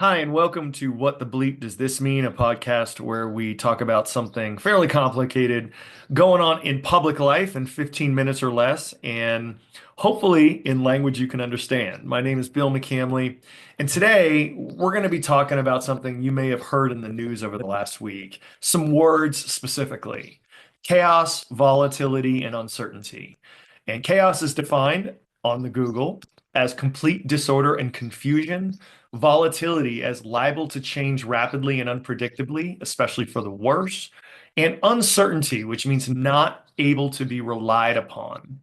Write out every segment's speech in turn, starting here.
Hi, and welcome to What the Bleep Does This Mean? A podcast where we talk about something fairly complicated going on in public life in 15 minutes or less, and hopefully in language you can understand. My name is Bill McCamley, and today we're going to be talking about something you may have heard in the news over the last week. Some words specifically: chaos, volatility, and uncertainty. And chaos is defined on the Google as complete disorder and confusion, volatility as liable to change rapidly and unpredictably, especially for the worse, and uncertainty, which means not able to be relied upon.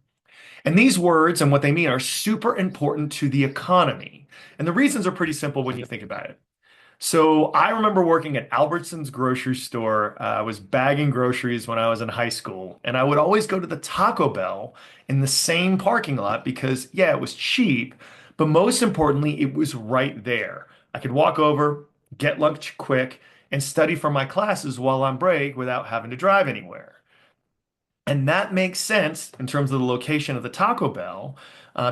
And these words and what they mean are super important to the economy. And the reasons are pretty simple when you think about it. So I remember working at Albertsons grocery store. I was bagging groceries when I was in high school, and I would always go to the Taco Bell in the same parking lot because, yeah, it was cheap, but most importantly, it was right there. I could walk over, get lunch quick, and study for my classes while on break without having to drive anywhere. And that makes sense in terms of the location of the Taco Bell,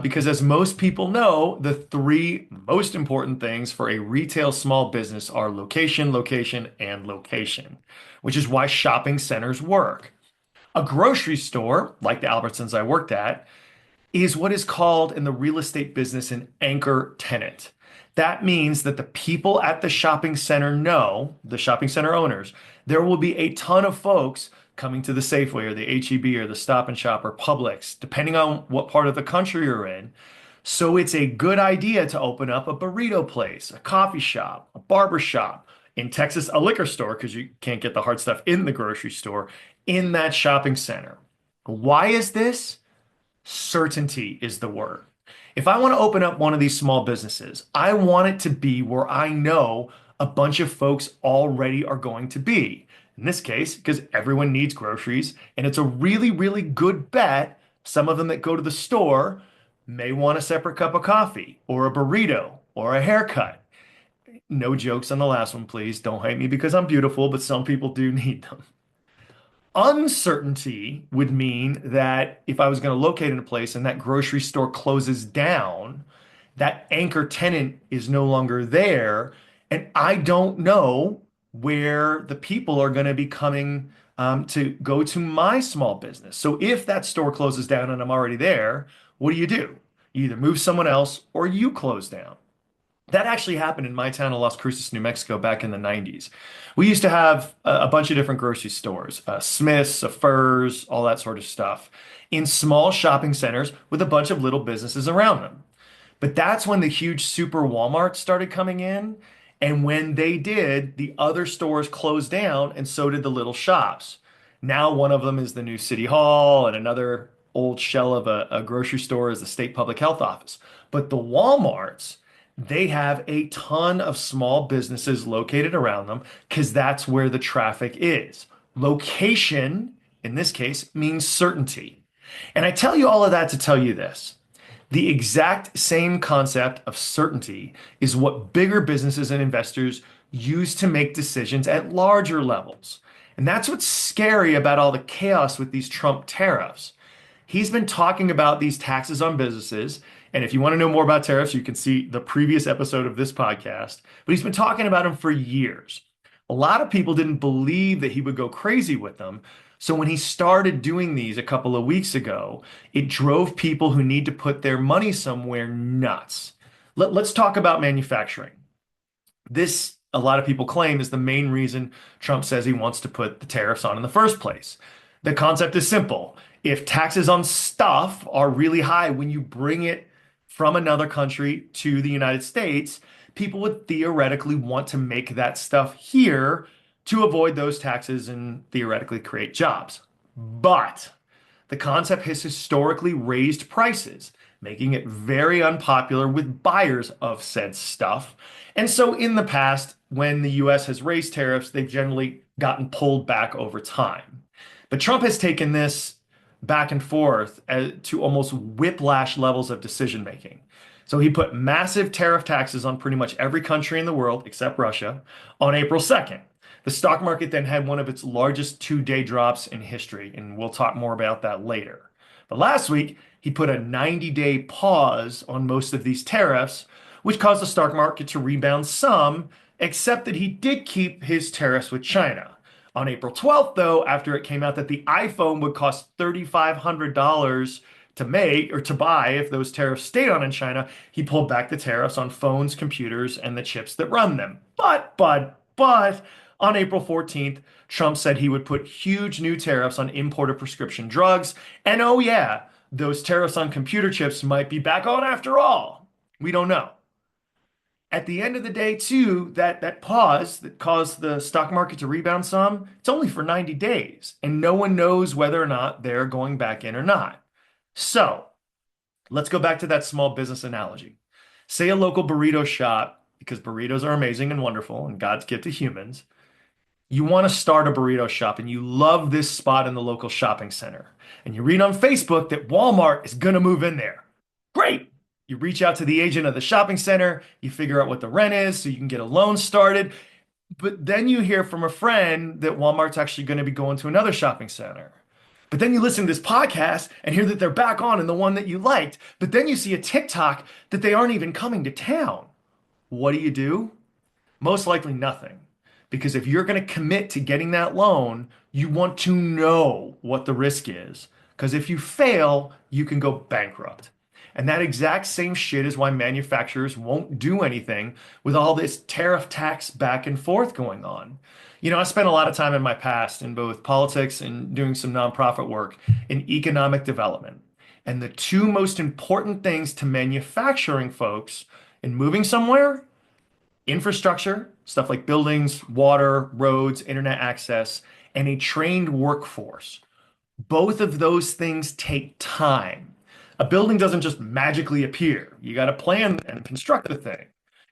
because as most people know, the three most important things for a retail small business are location, location, and location, which is why shopping centers work. A grocery store, like the Albertsons I worked at, is what is called in the real estate business an anchor tenant. That means that the people at the shopping center know, the shopping center owners, there will be a ton of folks coming to the Safeway or the HEB or the Stop and Shop or Publix, depending on what part of the country you're in. So it's a good idea to open up a burrito place, a coffee shop, a barber shop, in Texas, a liquor store, because you can't get the hard stuff in the grocery store, in that shopping center. Why is this? Certainty is the word. If I want to open up one of these small businesses, I want it to be where I know a bunch of folks already are going to be. In this case, because everyone needs groceries, and it's a really, really good bet. Some of them that go to the store may want a separate cup of coffee or a burrito or a haircut. No jokes on the last one, please. Don't hate me because I'm beautiful, but some people do need them. Uncertainty would mean that if I was going to locate in a place and that grocery store closes down, that anchor tenant is no longer there, and I don't know where the people are going to be coming to go to my small business. So if that store closes down and I'm already there, what do? You either move someone else or you close down. That actually happened in my town of Las Cruces, New Mexico, back in the 90s. We used to have a bunch of different grocery stores, Smith's, Furr's, all that sort of stuff, in small shopping centers with a bunch of little businesses around them. But that's when the huge super Walmarts started coming in. And when they did, the other stores closed down, and so did the little shops. Now, one of them is the new city hall, and another old shell of a grocery store is the state public health office. But the Walmarts, they have a ton of small businesses located around them because that's where the traffic is. Location, in this case, means certainty. And I tell you all of that to tell you this. The exact same concept of certainty is what bigger businesses and investors use to make decisions at larger levels. And that's what's scary about all the chaos with these Trump tariffs. He's been talking about these taxes on businesses. And if you want to know more about tariffs, you can see the previous episode of this podcast. But he's been talking about them for years. A lot of people didn't believe that he would go crazy with them. So when he started doing these a couple of weeks ago, it drove people who need to put their money somewhere nuts. Let's talk about manufacturing. This, a lot of people claim, is the main reason Trump says he wants to put the tariffs on in the first place. The concept is simple. If taxes on stuff are really high when you bring it from another country to the United States, people would theoretically want to make that stuff here to avoid those taxes and theoretically create jobs. But the concept has historically raised prices, making it very unpopular with buyers of said stuff. And so in the past, when the US has raised tariffs, they've generally gotten pulled back over time. But Trump has taken this back and forth to almost whiplash levels of decision making. So he put massive tariff taxes on pretty much every country in the world except Russia on April 2nd. The stock market then had one of its largest two-day drops in history, and we'll talk more about that later. But last week, he put a 90-day pause on most of these tariffs, which caused the stock market to rebound some, except that he did keep his tariffs with China. On April 12th, though, after it came out that the iPhone would cost $3,500 to make or to buy if those tariffs stayed on in China, he pulled back the tariffs on phones, computers, and the chips that run them. But on April 14th, Trump said he would put huge new tariffs on imported prescription drugs. And oh, yeah, those tariffs on computer chips might be back on after all. We don't know. At the end of the day, too, that pause that caused the stock market to rebound some, it's only for 90 days, and no one knows whether or not they're going back in or not. So let's go back to that small business analogy. Say a local burrito shop, because burritos are amazing and wonderful and God's gift to humans. You want to start a burrito shop and you love this spot in the local shopping center. And you read on Facebook that Walmart is going to move in there. Great. You reach out to the agent of the shopping center, you figure out what the rent is so you can get a loan started. But then you hear from a friend that Walmart's actually going to be going to another shopping center. But then you listen to this podcast and hear that they're back on in the one that you liked. But then you see a TikTok that they aren't even coming to town. What do? Most likely nothing. Because if you're going to commit to getting that loan, you want to know what the risk is. Because if you fail, you can go bankrupt. And that exact same shit is why manufacturers won't do anything with all this tariff tax back and forth going on. I spent a lot of time in my past in both politics and doing some nonprofit work in economic development. And the two most important things to manufacturing folks in moving somewhere: infrastructure, stuff like buildings, water, roads, internet access, and a trained workforce. Both of those things take time. A building doesn't just magically appear. You got to plan and construct the thing.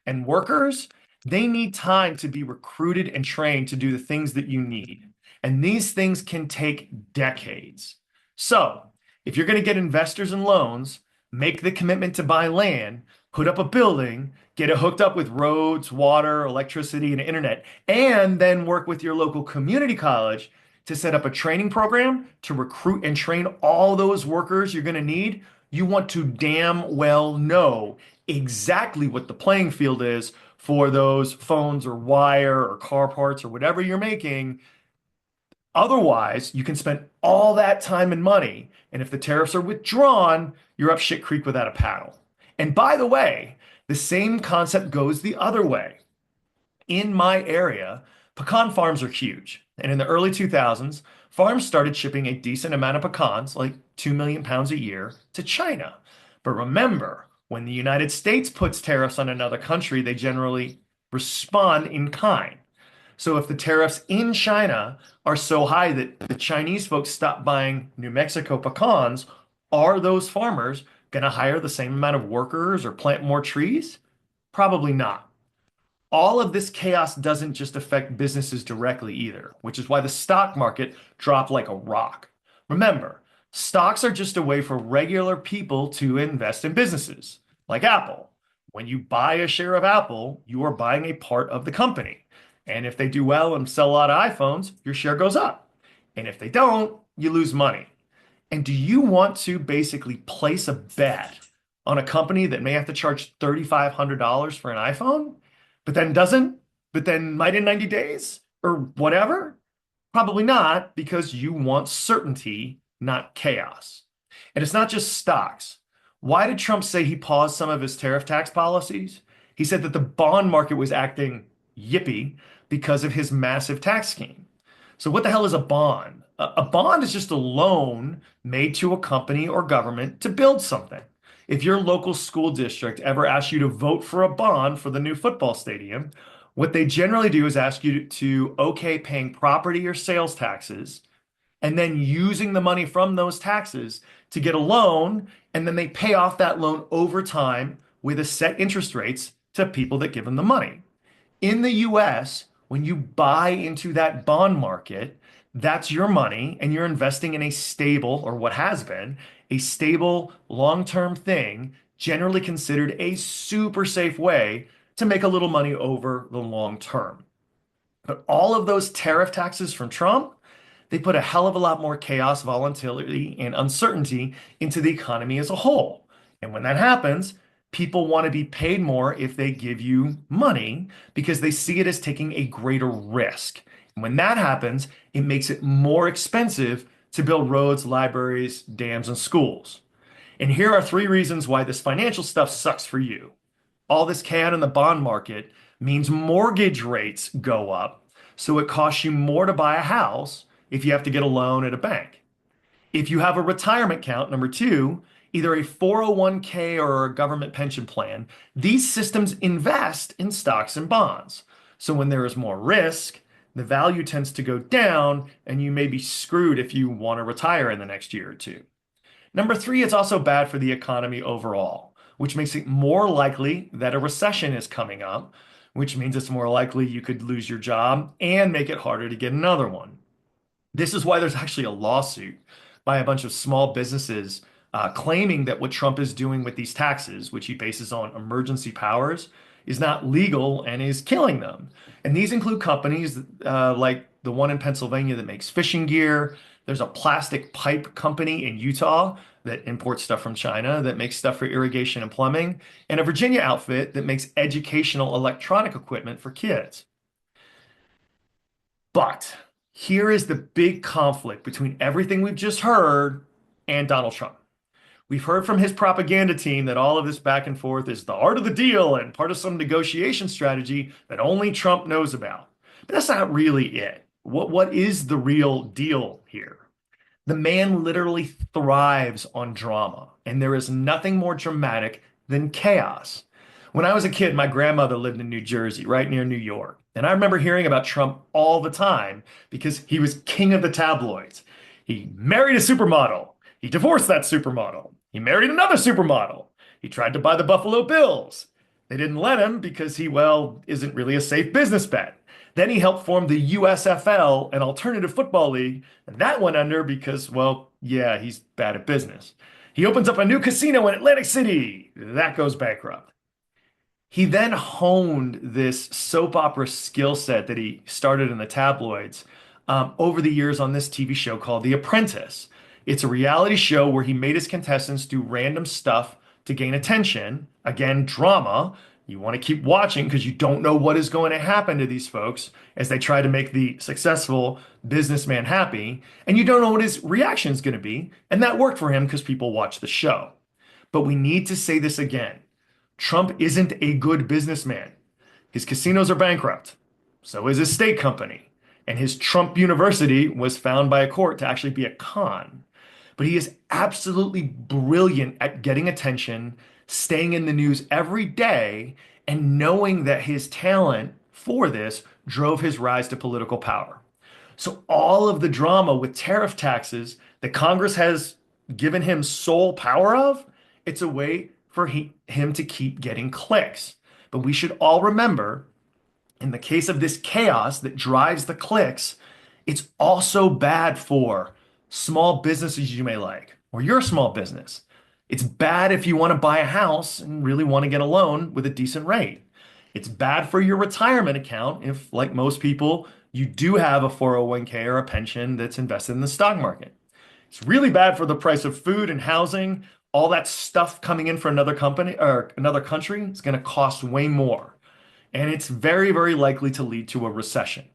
And workers, they need time to be recruited and trained to do the things that you need. And these things can take decades. So, if you're going to get investors and loans, make the commitment to buy land, put up a building, get it hooked up with roads, water, electricity, and internet, and then work with your local community college to set up a training program to recruit and train all those workers you're going to need. You want to damn well know exactly what the playing field is for those phones or wire or car parts or whatever you're making. Otherwise, you can spend all that time and money, and if the tariffs are withdrawn, you're up shit creek without a paddle. And by the way, the same concept goes the other way. In my area, pecan farms are huge. And in the early 2000s, farms started shipping a decent amount of pecans, like 2 million pounds a year, to China. But remember, when the United States puts tariffs on another country, they generally respond in kind. So if the tariffs in China are so high that the Chinese folks stop buying New Mexico pecans, are those farmers going to hire the same amount of workers or plant more trees? Probably not. All of this chaos doesn't just affect businesses directly either, which is why the stock market dropped like a rock. Remember, stocks are just a way for regular people to invest in businesses, like Apple. When you buy a share of Apple, you are buying a part of the company. And if they do well and sell a lot of iPhones, your share goes up. And if they don't, you lose money. And do you want to basically place a bet on a company that may have to charge $3,500 for an iPhone, but then doesn't, but then might in 90 days or whatever? Probably not, because you want certainty, not chaos. And it's not just stocks. Why did Trump say he paused some of his tariff tax policies? He said that the bond market was acting yippy because of his massive tax scheme. So what the hell is a bond? A bond is just a loan made to a company or government to build something. If your local school district ever asks you to vote for a bond for the new football stadium, what they generally do is ask you to okay paying property or sales taxes and then using the money from those taxes to get a loan, and then they pay off that loan over time with a set interest rates to people that give them the money. In the US, when you buy into that bond market, that's your money and you're investing in a stable, or what has been, a stable long-term thing, generally considered a super safe way to make a little money over the long term. But all of those tariff taxes from Trump, they put a hell of a lot more chaos, volatility, and uncertainty into the economy as a whole. And when that happens, People want to be paid more if they give you money because they see it as taking a greater risk. And when that happens, it makes it more expensive to build roads, libraries, dams, and schools. And here are three reasons why this financial stuff sucks for you. All this chaos in the bond market means mortgage rates go up, so it costs you more to buy a house if you have to get a loan at a bank. If you have a retirement account, number two, either a 401k or a government pension plan, these systems invest in stocks and bonds. So when there is more risk, the value tends to go down, and you may be screwed if you want to retire in the next year or two. Number three, it's also bad for the economy overall, which makes it more likely that a recession is coming up, which means it's more likely you could lose your job and make it harder to get another one. This is why there's actually a lawsuit by a bunch of small businesses claiming that what Trump is doing with these taxes, which he bases on emergency powers, is not legal and is killing them. And these include companies like the one in Pennsylvania that makes fishing gear. There's a plastic pipe company in Utah that imports stuff from China that makes stuff for irrigation and plumbing, and a Virginia outfit that makes educational electronic equipment for kids. But here is the big conflict between everything we've just heard and Donald Trump. We've heard from his propaganda team that all of this back and forth is the art of the deal and part of some negotiation strategy that only Trump knows about. But that's not really it. What is the real deal here? The man literally thrives on drama, and there is nothing more dramatic than chaos. When I was a kid, my grandmother lived in New Jersey, right near New York. And I remember hearing about Trump all the time because he was king of the tabloids. He married a supermodel. He divorced that supermodel. He married another supermodel. He tried to buy the Buffalo Bills. They didn't let him because he, well, isn't really a safe business bet. Then he helped form the USFL, an alternative football league, and that went under because, well, yeah, he's bad at business. He opens up a new casino in Atlantic City. That goes bankrupt. He then honed this soap opera skill set that he started in the tabloids over the years on this TV show called The Apprentice. It's a reality show where he made his contestants do random stuff to gain attention. Again, drama. You want to keep watching because you don't know what is going to happen to these folks as they try to make the successful businessman happy. And you don't know what his reaction is going to be. And that worked for him because people watch the show. But we need to say this again. Trump isn't a good businessman. His casinos are bankrupt. So is his state company. And his Trump University was found by a court to actually be a con. But he is absolutely brilliant at getting attention, staying in the news every day, and knowing that his talent for this drove his rise to political power. So all of the drama with tariff taxes that Congress has given him sole power of, it's a way for him to keep getting clicks. But we should all remember, in the case of this chaos that drives the clicks, it's also bad for small businesses you may like, or your small business. It's bad if you want to buy a house and really want to get a loan with a decent rate. It's bad for your retirement account if, like most people, you do have a 401k or a pension that's invested in the stock market. It's really bad for the price of food and housing. All that stuff coming in for another company or another country is going to cost way more. And it's very, very likely to lead to a recession.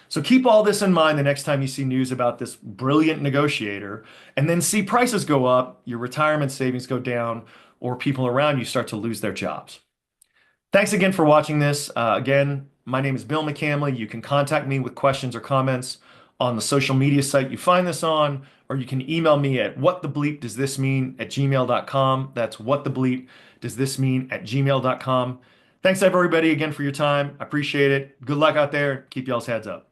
So keep all this in mind the next time you see news about this brilliant negotiator, and then see prices go up, your retirement savings go down, or people around you start to lose their jobs. Thanks again for watching this. Again, my name is Bill McCamley. You can contact me with questions or comments on the social media site you find this on, or you can email me at whatthebleepdoesthismean@gmail.com. That's whatthebleepdoesthismean@gmail.com. Thanks everybody again for your time. I appreciate it. Good luck out there. Keep y'all's heads up.